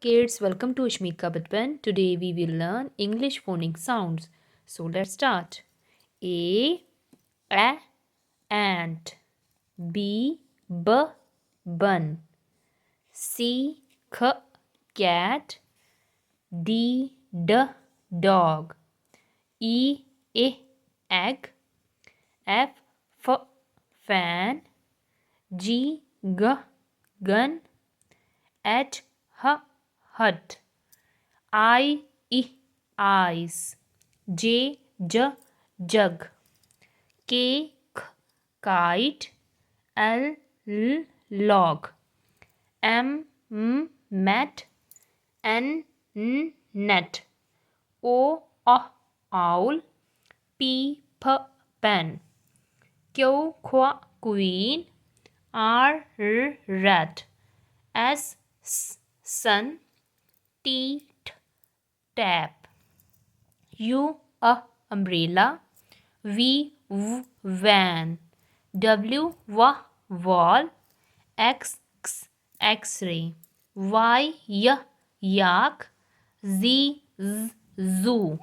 Kids, welcome to Ashmeet Bachpan. Today we will learn English phonics sounds. So let's start. A ant. B bun. C cat. D dog. E egg. F fan. G gun. H hut. Eyes. J jug. K kite. L log. M mat. N net. O owl. P pen. Q queen. R rat. S sun. T tap. U umbrella. V van. W wall. X x-ray. Y yak. Z zoo.